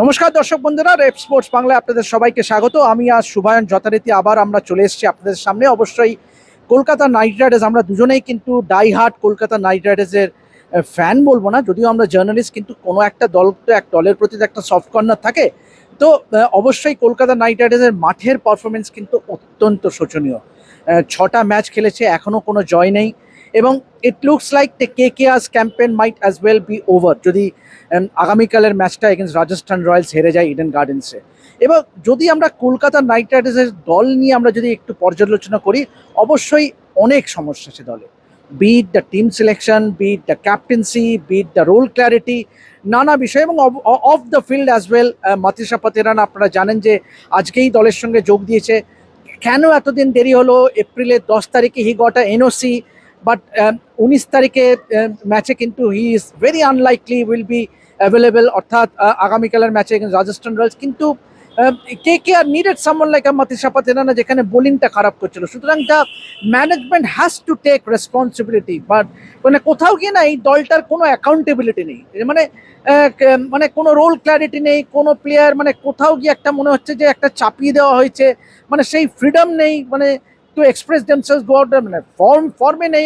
নমস্কার দর্শক বন্ধুরা, রেপ স্পোর্টস বাংলায় আপনাদের সবাইকে স্বাগত। আমি আজ শুভায়ন যথারীতি আবার আমরা চলে এসেছি আপনাদের সামনে। অবশ্যই কলকাতা নাইট রাইডার্স, আমরা দুজনেই কিন্তু ডাই হার্ট কলকাতা নাইট রাইডার্সের ফ্যান বলবো না, যদিও আমরা জার্নালিস্ট, কিন্তু কোনো একটা দল তো এক দলের প্রতি তো একটা সফট কর্নার থাকে। তো অবশ্যই কলকাতা নাইট রাইডার্সের মাঠের পারফরমেন্স কিন্তু অত্যন্ত শোচনীয়। 6টা ম্যাচ খেলেছে, এখনও কোনো জয় নেই, এবং it looks like the KKR's campaign might as well be over যদি আগামীকালের ম্যাচটা এগেন্স্ট রাজস্থান রয়্যালস হেরে যায় ইডেন গার্ডেন্সে। এবার যদি আমরা কলকাতা নাইট রাইডার্সের দল নিয়ে আমরা যদি একটু পর্যালোচনা করি, অবশ্যই অনেক সমস্যা আছে দলে। Be it the team selection, be it the captaincy, be it the role clarity, নানা বিষয়, এবং off the field as well. Matheesha Pathirana আপনারা জানেন যে আজকেই দলের সঙ্গে যোগ দিয়েছে। কেন এতদিন দেরি হলো? এপ্রিলের 10 তারিখে he got a NOC, but 19 তারিখে ম্যাচে কিন্তু he is very unlikely will be available, অর্থাৎ আগামীকালের ম্যাচে রাজস্থান রয়্যালস। কিন্তু K K R needed someone like Matheesha Pathirana, যেখানে বোলিংটা খারাপ করছিল। সুতরাং the management has to take responsibility, but মানে কোথাও গিয়ে না এই দলটার কোনো অ্যাকাউন্টেবিলিটি নেই। মানে মানে কোনো রোল ক্ল্যারিটি নেই, কোনো প্লেয়ার মানে কোথাও গিয়ে একটা মনে হচ্ছে যে একটা চাপিয়ে দেওয়া হয়েছে, মানে সেই ফ্রিডম নেই, মানে to express themselves go out, মানে ফর্মে নেই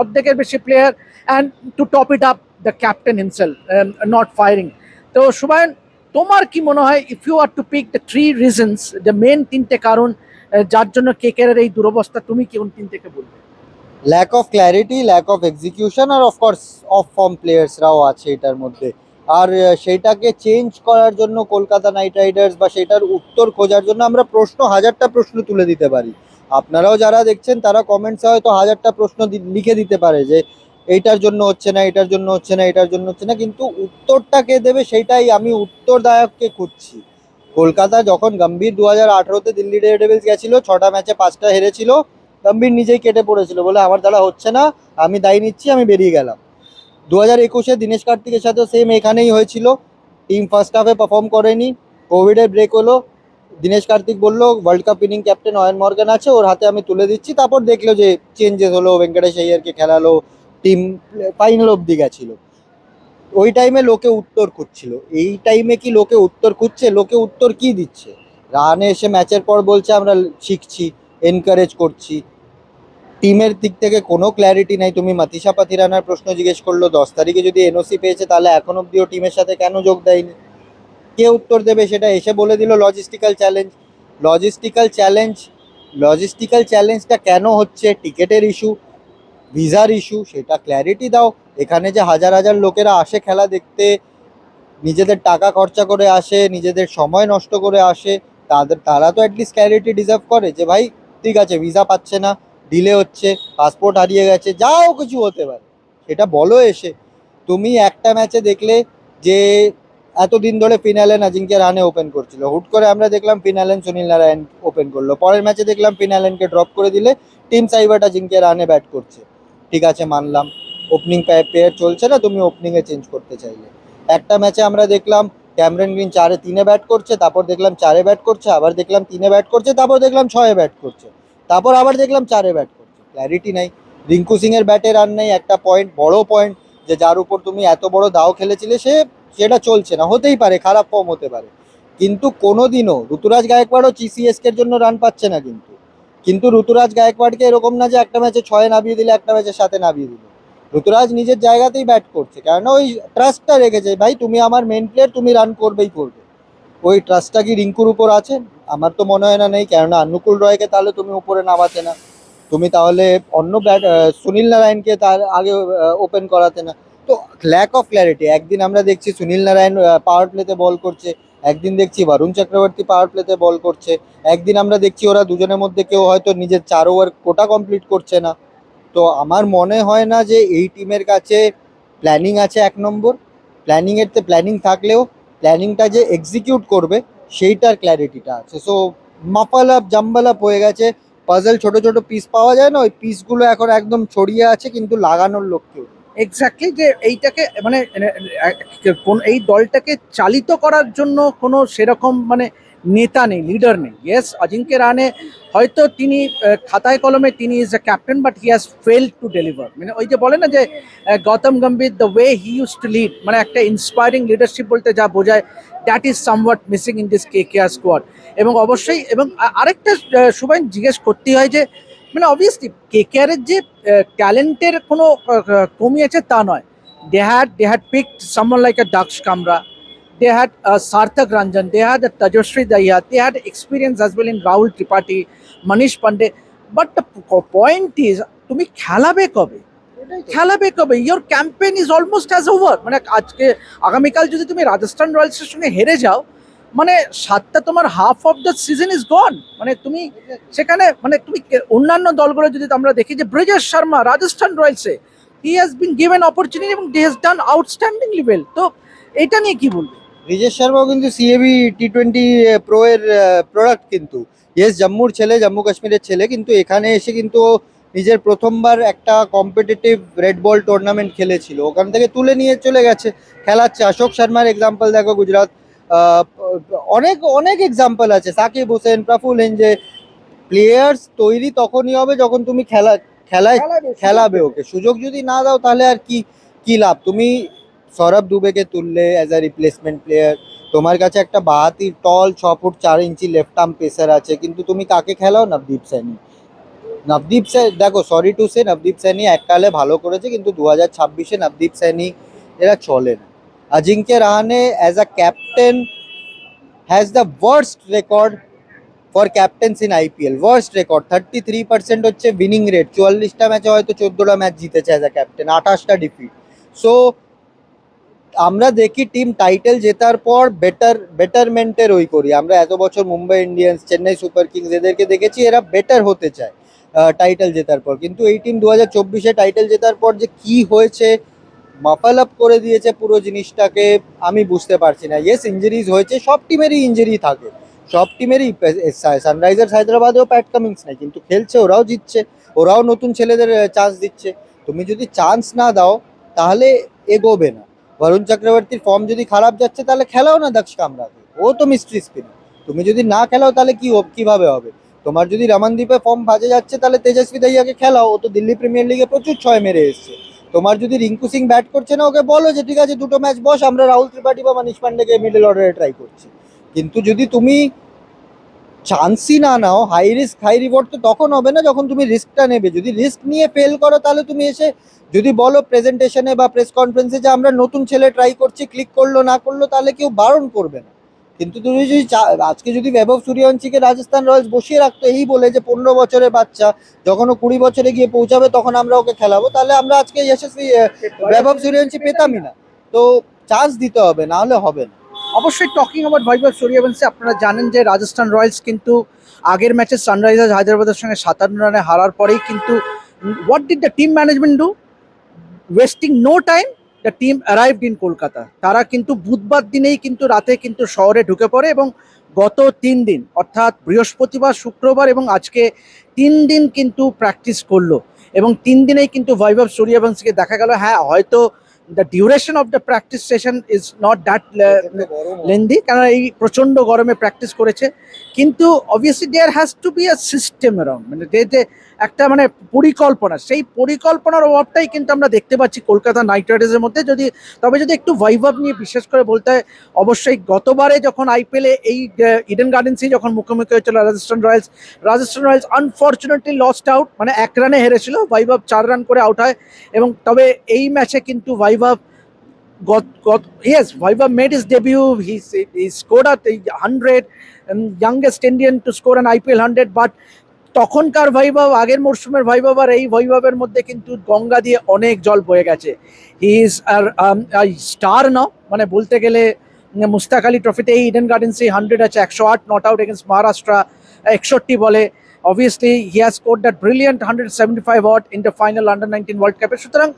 অর্ধেকের বেশি player. And to top it up, the captain himself not firing. তো সুবায়ন, তোমার কি মনে হয়, if you are to pick the 3 reasons, the main 3টে কারণ যার জন্য কেকেআর এই দুরবস্থা, তুমি কি কোন 3 থেকে বলবে? Lack of clarity, lack of execution, আর অফকোর্স অফ ফর্ম প্লেয়ার্সরাও আছে এটার মধ্যে। আর সেইটাকে চেঞ্জ করার জন্য কলকাতা নাইট রাইডার্স বা সেটার উত্তর খোঁজার জন্য আমরা হাজারটা প্রশ্ন তুলে দিতে পারি। আপনারাও যারা দেখছেন তারা কমেন্টসে হয়তো হাজারটা প্রশ্ন লিখে দিতে পারে যে এইটার জন্য হচ্ছে না, এটার জন্য হচ্ছে না, এটার জন্য হচ্ছে না, কিন্তু উত্তরটা কে দেবে সেটাই আমি উত্তরদায়ককে খুঁজছি। কলকাতা যখন গম্ভীর 2018-তে দিল্লি ডেয়ারডেভিলস গেছিল, 6টা ম্যাচে 5টা হেরেছিল, গম্ভীর নিজেই কেটে পড়েছিল, বলে আমার দ্বারা হচ্ছে না, আমি দায়ী নিচ্ছি, আমি বেরিয়ে গেলাম। 2021-এ দীনেশ কার্তিকের সাথেও সেম এখানেই হয়েছিল। টিম ফার্স্ট হাফে পারফর্ম করেনি, কোভিডের ব্রেক হলো, দীনেশ কার্তিক বললো world cup winning captain Ayan Morgan আছে, ওর হাতে আমি তুলে দিচ্ছি। তারপর দেখলো যে চেঞ্জেস হলো, ভেঙ্কটেশ আইয়ারকে খেলালো, টিম ফাইনাল অব্দি গেছিল। ওই টাইমে লোকে উত্তর খুঁজছিল। এই টাইমে কি লোকে উত্তর খুঁজছে? লোকে উত্তর কি দিচ্ছে? রানে এসে ম্যাচের পর বলছে আমরা শিখছি, এনকারেজ করছি। টিমের দিক থেকে কোনো ক্ল্যারিটি নাই। তুমি মাতিসা পাতিরানার প্রশ্ন জিজ্ঞেস করলো, 10 তারিখে যদি এনওসি পেয়েছে তাহলে এখন অব্দিও টিমের সাথে কেন যোগ দেয়নি? কে উত্তর দেবে? সেটা এসে বলে দিল logistical challenge. Logistical challenge, logistical চ্যালেঞ্জটা কেন হচ্ছে? টিকেটের ইস্যু, ভিসার ইস্যু, সেটা ক্ল্যারিটি দাও। এখানে যে হাজার হাজার লোকেরা আসে খেলা দেখতে, নিজেদের টাকা খরচা করে আসে, নিজেদের সময় নষ্ট করে আসে, তারা তো অ্যাটলিস্ট ক্ল্যারিটি ডিজার্ভ করে যে ভাই ঠিক আছে, ভিসা পাচ্ছে না, ডিলে হচ্ছে, পাসপোর্ট হারিয়ে গেছে, যাও কিছু হতে পারে, সেটা বলো এসে। তুমি একটা ম্যাচে দেখলে যে এতদিন ধরে ফিনালেন অজিঙ্ক্য রাহানে ওপেন করছিল, হুট করে আমরা দেখলাম ফিনালেন সুনীল নারায়ণ ওপেন করলো, পরের ম্যাচে দেখলাম ফিনালেনকে ড্রপ করে দিলে টিম সাইবাট অজিঙ্ক্য রাহানে ব্যাট করছে। ঠিক আছে, মানলাম ওপেনিং পেয়ার চলছে না, তুমি ওপেনিংয়ে চেঞ্জ করতে চাইলে। একটা ম্যাচে আমরা দেখলাম ক্যামেরন গ্রিন 4-3-এ ব্যাট করছে, তারপর দেখলাম 4-এ ব্যাট করছে, আবার দেখলাম 3-এ ব্যাট করছে, তারপর দেখলাম 6-এ ব্যাট করছে, তারপর আবার দেখলাম 4-এ ব্যাট করছে। ক্ল্যারিটি নাই। রিঙ্কু সিং এর ব্যাটে রান নেই, একটা পয়েন্ট, বড় পয়েন্ট, যে যার উপর তুমি এত বড় দাও খেলেছিলে সেটা চলছে না। হতেই পারে, খারাপ ফর্ম হতে পারে, কিন্তু কোনোদিনও ঋতুরাজ গায়কোয়াড়ও সিএসকে এর জন্য রান পাচ্ছে না। কিন্তু ঋতুরাজ গায়কোয়াড়কে এরকম না যে একটা ম্যাচে 6-এ নামিয়ে দিলে, একটা ম্যাচে 7-এ নামিয়ে দিল। ঋতুরাজ নিজের জায়গাতেই ব্যাট করছে, কেননা ওই ট্রাস্টটা রেখেছে, ভাই তুমি আমার মেন প্লেয়ার, তুমি রান করবেই করবে। ওই ট্রাস্টটা কি রিঙ্কুর উপর আছে? আমার তো মনে হয় না নেই, কেননা অনুকূল রয়কে তাহলে তুমি উপরে নামাতে না, তুমি তাহলে অন্য সুনীল নারায়ণকে তার আগে ওপেন করাতে না। তো ল্যাক অফ ক্ল্যারিটি। একদিন আমরা দেখছি সুনীল নারায়ণ পাওয়ার প্লেতে বল করছে, একদিন দেখছি বরুণ চক্রবর্তী পাওয়ার প্লেতে বল করছে, একদিন আমরা দেখছি ওরা দুজনের মধ্যে কেউ হয়তো নিজের 4 ওভার কোটা কমপ্লিট করছে না। তো আমার মনে হয় না যে এই টিমের কাছে প্ল্যানিং আছে। 1 নম্বর, প্ল্যানিং থাকলেও প্ল্যানিংটা যে এক্সিকিউট করবে সেইটার ক্ল্যারিটিটা আছে। সো মাফাল আপ জাম্বাল আপ হয়ে গেছে। পাজল ছোট ছোট পিস পাওয়া যায় না, ওই পিসগুলো এখন একদম ছড়িয়ে আছে, কিন্তু লাগানোর লোক কেউ নেই। এক্স্যাক্টলি, যে এইটাকে মানে কোন এই দলটাকে চালিত করার জন্য কোনো সেরকম মানে নেতা নেই, লিডার নেই। ইয়েস, অজিঙ্ক্য রাহানে হয়তো তিনি খাতায় কলমে তিনি is a captain, but he has fail to deliver. মানে ওই যে বলে না যে Gautam Gambhir the way he use to lead, মানে একটা ইন্সপায়ারিং লিডারশিপ বলতে যা বোঝায়, that is somewhat missing in this KKR squad. এবং অবশ্যই এবং আরেকটা সবাই জিজ্ঞেস করতে হয় যে মানে অবভিয়াসলি কেকেআরের যে ট্যালেন্টের কোনো কমিয়েছে তা নয়। They had picked someone like a Daksh Kamra. They had Sarthak Ranjan. They had Tajashri Dahiya. They had experience as well in Rahul Tripathi, Manish Pandey. But the point is, তুমি খেলাবে কবে? খেলাবে কবে? Your campaign is almost as over. মানে আজকে আগামীকাল যদি তুমি রাজস্থান রয়্যালসের সঙ্গে হেরে যাও, মানে সাতটা তোমার half of the season is গন। মানে তুমি সেখানে মানে তুমি অন্যান্য দলগুলো যদি আমরা দেখি যে ব্রিজেশ শর্মা রাজস্থান রয়্যালসে he has been given opportunity এবং he has done outstanding level. তো এটা নিয়ে কি বলবো? ব্রিজেশ শর্মাও কিন্তু সিএবি টি-20 প্রো এর প্রোডাক্ট কিন্তু। ইয়েস, জম্মুর ছেলে, জম্মু কাশ্মীরের ছেলে, কিন্তু এখানে এসে কিন্তু ও নিজের প্রথমবার একটা কম্পিটিটিভ রেড বল টুর্নামেন্ট খেলেছিল, ওখান থেকে তুলে নিয়ে চলে গেছে, খেলাচ্ছে। অশোক শর্মার এক্সাম্পল দেখো, গুজরাট। আহ, অনেক অনেক এক্সাম্পল আছে, সাকিব হোসেন, প্রফুল হেনজে। প্লেয়ার্স তৈরি তখনই হবে যখন তুমি খেলায় খেলাবে ওকে। সুযোগ যদি না দাও তাহলে আর কি কি লাভ? তুমি সৌরভ দুবেকে তুললে অ্যাজ আ রিপ্লেসমেন্ট প্লেয়ার, তোমার কাছে একটা বাহাতি টল 6 ফুট 4 ইঞ্চি লেফট আর্ম পেসার আছে, কিন্তু তুমি কাকে খেলাও? নবদীপ সাইনি। নবদীপ সাই দেখো, sorry to say, Navdeep Saini এককালে ভালো করেছে, কিন্তু 2026-এ নবদীপ সাইনি এরা চলে না। Ajinkya Rahane as a captain has the worst record for captains in IPL. Worst record 33% হচ্ছে উইনিং রেট। 44টা ম্যাচে হয়তো 14টা ম্যাচ জিতেছে অ্যাজ আ ক্যাপ্টেন, 28টা ডিফিট। সো আমরা দেখি টিম টাইটেল জেতার পর বেটারমেন্টের ওই করি। আমরা এত বছর Mumbai Indians, Chennai Super Kings এদেরকে দেখেছি, এরা বেটার হতে চায় টাইটেল জেতার পর। কিন্তু এই টিম 2024-এ টাইটেল জেতার পর যে কি হয়েছে, মাফাল আপ করে দিয়েছে পুরো জিনিসটাকে, আমি বুঝতে পারছি না। ইয়েস, ইঞ্জুরিজ হয়েছে, সব টিমেরই ইঞ্জুরি থাকে, সব টিমেরই। সানরাইজার্স হায়দ্রাবাদেও প্যাট কামিন্স নেই, কিন্তু খেলছে, ওরাও জিতছে, ওরাও নতুন ছেলেদের চান্স দিচ্ছে। তুমি যদি চান্স না দাও তাহলে এগোবে না। বরুণ চক্রবর্তীর ফর্ম যদি খারাপ যাচ্ছে, তাহলে খেলাও না দক্ষ কামরাকে, ও তো মিস্ট্রি স্পিনার। তুমি যদি না খেলাও তাহলে কিভাবে হবে? তোমার যদি রমনদীপে ফর্ম বাজে যাচ্ছে, তাহলে তেজস্বী দাহিয়াকে খেলাও, ও তো দিল্লি প্রিমিয়ার লিগে প্রচুর 6 মেরে এসছে। তোমার যদি রিঙ্কু সিং ব্যাট করছে না, ওকে বলো যে ঠিক আছে 2টো ম্যাচ বস, আমরা রাহুল ত্রিপাঠী বা মনীষ পান্ডেকে মিডল অর্ডারে ট্রাই করছি। কিন্তু যদি তুমি চান্সই না নাও, হাই রিস্ক হাই রিওয়ার্ড তো তখন হবে না যখন তুমি রিস্কটা নেবে। যদি রিস্ক নিয়ে ফেল করো, তাহলে তুমি এসে যদি বলো প্রেজেন্টেশনে বা প্রেস কনফারেন্সে যে আমরা নতুন ছেলে ট্রাই করছি, ক্লিক করলো না করলো, তাহলে কেউ বারণ করবে না। কিন্তু তুমি যদি আজকে যদি বৈভব সূর্যবংশীকে রাজস্থান রয়্যালস বসিয়ে রাখতো এই বলে যে 15 বছরের বাচ্চা, যখন ও 20 বছরে গিয়ে পৌঁছাবে তখন আমরা ওকে খেলাবো, তাহলে আমরা আজকে যশস্বী বৈভব সূর্যবংশী পেতামই না। তো চান্স দিতে হবে, না হলে হবে না। অবশ্যই টকিং অ্যাবাউট বৈভব সূর্যবংশী, আপনারা জানেন যে রাজস্থান রয়্যালস কিন্তু আগের ম্যাচে সানরাইজার্স হায়দ্রাবাদের সঙ্গে 57 রানে হারার পরেই কিন্তু what did the team management do? Wasting no time, the team arrived in Kolkata. তারা কিন্তু বুধবার দিনেই কিন্তু রাতে কিন্তু শহরে ঢুকে পড়ে এবং গত 3 দিন অর্থাৎ বৃহস্পতিবার, শুক্রবার এবং আজকে 3 দিন কিন্তু প্র্যাকটিস করলো এবং 3 দিনেই কিন্তু বৈভব সূর্যবংশীকে দেখা গেল। হ্যাঁ, হয়তো the duration of the practice session is not that lengthy, কারণ এই প্রচণ্ড গরমে প্র্যাকটিস করেছে। কিন্তু obviously there has to be a system around, মানে যে একটা মানে পরিকল্পনা, সেই পরিকল্পনার অভাবটাই কিন্তু আমরা দেখতে পাচ্ছি কলকাতা নাইট রাইডার্সের মধ্যে। তবে যদি একটু বৈভব নিয়ে বিশেষ করে বলতে হয়, অবশ্যই গতবারে যখন আইপিএলে এই ইডেন গার্ডেন্সেই যখন মুখোমুখি হয়েছিল Rajasthan Royals unfortunately lost out, মানে 1 রানে হেরেছিল, বৈভব 4 রান করে আউট হয়। এবং তবে এই ম্যাচে কিন্তু বৈভব Vaibhav made his debut. He scored at 100, youngest Indian to score an IPL 100. But তখনকার বৈভব, আগের মরশুমের বৈভব আর এই বৈভবের মধ্যে কিন্তু গঙ্গা দিয়ে অনেক জল বয়ে গেছে। হি ইজ আর স্টার নাও, মানে বলতে গেলে মুস্তাক আলী ট্রফিতে এই ইডেন গার্ডেন্সে 100 আছে, 108 নট আউট এগেন্স্ট মহারাষ্ট্র, 61 বলে। Obviously, he has scored that brilliant 175 odd in the final under-19 World Cup. সুতরাং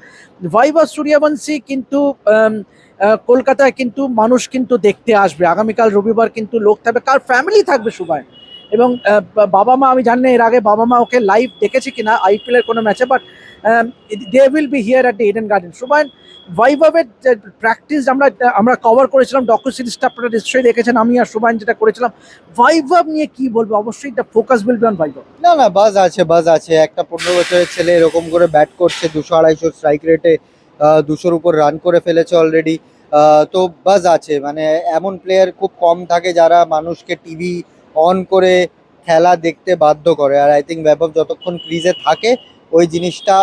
বৈভব সূর্যবংশী কিন্তু কলকাতায় কিন্তু মানুষ কিন্তু দেখতে আসবে। আগামীকাল রবিবার কিন্তু লোক থাকবে, কার ফ্যামিলি থাকবে সুবাই, এবং বাবা মা, আমি জানি না এর আগে বাবা মা ওকে লাইভ দেখেছে কিনা আইপিএল এর কোনো ম্যাচে, but they will be here at the Eden Garden. Suban, ভাইভাবের প্র্যাকটিস আমরা কভার করেছিলাম, ডকু সিরিজটা আপনারা নিশ্চয়ই দেখেছেন, আমি আর সুবান যেটা করেছিলাম। ভাইভাব নিয়ে কি বলবো? অবশ্যই the focus will be on Vaibhav. না না, বাজ আছে। একটা 15 বছরের ছেলে এরকম করে ব্যাট করছে, 200-250 স্ট্রাইক রেটে, 200-র উপর রান করে ফেলেছে অলরেডি। তো বাজ আছে, মানে এমন প্লেয়ার খুব কম থাকে যারা মানুষকে টিভি অন করে খেলা দেখতে বাধ্য করে। আর আই থিঙ্ক বৈভব যতক্ষণ ক্রিজে থাকে ওই জিনিসটা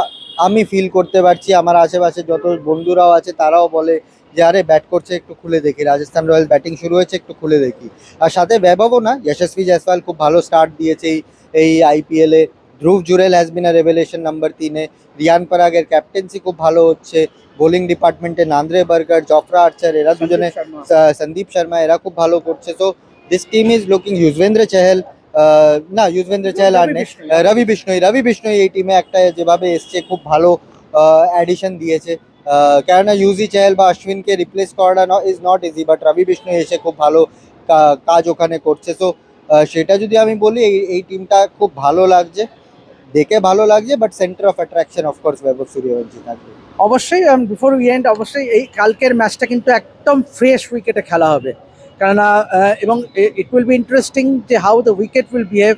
আমি ফিল করতে পারছি। আমার আশেপাশে যত বন্ধুরাও আছে তারাও বলে যে আরে ব্যাট করছে, একটু খুলে দেখি, রাজস্থান রয়্যাল ব্যাটিং শুরু হয়েছে, একটু খুলে দেখি। আর সাথে বৈভবও না, যশস্বী জয়সওয়াল খুব ভালো স্টার্ট দিয়েছে এই আইপিএল এ। Dhruv Jurel has been a revelation number 3-এ। রিয়ান পরাগের ক্যাপ্টেন্সি খুব ভালো হচ্ছে। বোলিং ডিপার্টমেন্টে নান্দ্রে বার্গার, জফরা আর্চার, এরা দুজনে, সন্দীপ শর্মা, এরা খুব ভালো করছে। So this team is looking. Yuzvendra Chahal, না ইউজবেন্দ্র চেহল আর নেই, রবি বিষ্ণই এই টিমে একটা যেভাবে এসছে খুব ভালো অ্যাডিশন দিয়েছে। কেননা ইউজি চেহল বা অশ্বিনকে রিপ্লেস করাটা ইজ নট ইজি, বাট রবি বিষ্ণই এসে খুব ভালো কাজ ওখানে করছে। সো সেটা যদি আমি বলি, এই টিমটা খুব ভালো লাগছে, দেখে ভালো লাগছে। But centre of attraction of course Vaibhav Suryavanshi থাকবে। অবশ্যই বিফোর উই এন্ড, অবশ্যই এই কালকের ম্যাচটা কিন্তু একদম ফ্রেশ উইকেটে খেলা হবে, কেননা এবং ইট উইল বি ইন্টারেস্টিং যে how the wicket will behave.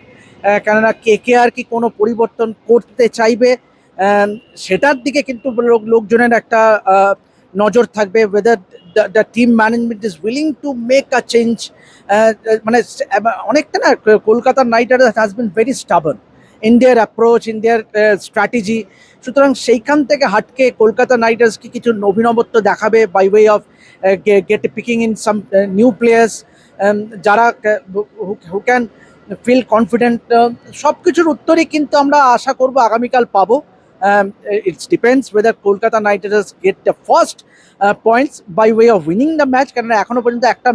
কেননা KKR কি কোনো পরিবর্তন করতে চাইবে, সেটার দিকে কিন্তু লোকজনের একটা নজর থাকবে। Whether the team management is willing to make a change. মানে অনেকটা না, Kolkata Knight Riders has been very স্টাবন in their approach, in their strategy. সুতরাং সেইখান থেকে হাটকে কলকাতা নাইট রাইডার্স কি কিছু অভিনবত্ব দেখাবে by way of picking in some new players, যারা হু ক্যান ফিল কনফিডেন্ট। সব কিছুর উত্তরই কিন্তু আমরা আশা করব আগামীকাল পাবো। It's depends whether Kolkata Knight Riders get the first points by way of winning the match, কেননা এখনো পর্যন্ত একটা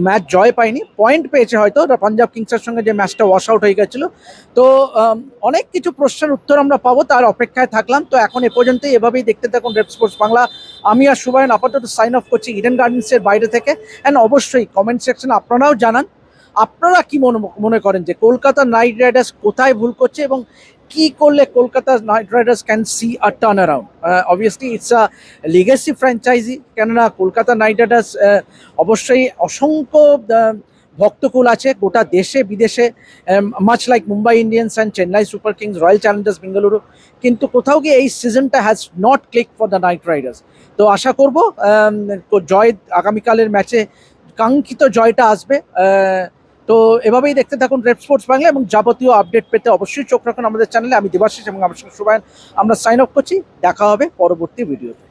ম্যাচ জয় পায়নি, পয়েন্ট পেয়েছে হয়তো পাঞ্জাব কিংসের সঙ্গে যে ম্যাচটা ওয়াশ আউট হয়ে গেছিলো। তো অনেক কিছু প্রশ্নের উত্তর আমরা পাবো, তার অপেক্ষায় থাকলাম। তো এখন এ পর্যন্তই, এভাবেই দেখতে থাকুন রেড স্পোর্টস বাংলা। আমি আর সুবায়ন আপাতত সাইন অফ করছি ইডেন গার্ডেন্সের বাইরে থেকে। অ্যান্ড অবশ্যই কমেন্ট সেকশনে আপনারাও জানান আপনারা কি মনে করেন যে কলকাতা নাইট রাইডার্স কোথায় ভুল করছে, এবং কি করলে Kolkata Knight Riders can see a turn around. Obviously it's a legacy franchise, কেননা কলকাতা নাইট রাইডার্স অবশ্যই অসংখ্য ভক্তকুল আছে গোটা দেশে বিদেশে, much like Mumbai Indians and Chennai Super Kings, Royal Challengers Bengaluru. কিন্তু কোথাও গিয়ে এই সিজনটা has not click for the Knight Riders. তো আশা করব জয়, আগামীকালের ম্যাচে কাঙ্ক্ষিত জয়টা আসবে। তো এভাবেই দেখতে থাকুন রেড স্পোর্টস বাংলা, এবং যাবতীয় আপডেট পেতে অবশ্যই চোখ রাখুন আমাদের চ্যানেলে। আমি দেবাশিস এবং আমার সঙ্গে সুবায়ন, আমরা সাইন অফ করছি। দেখা হবে পরবর্তী ভিডিওতে।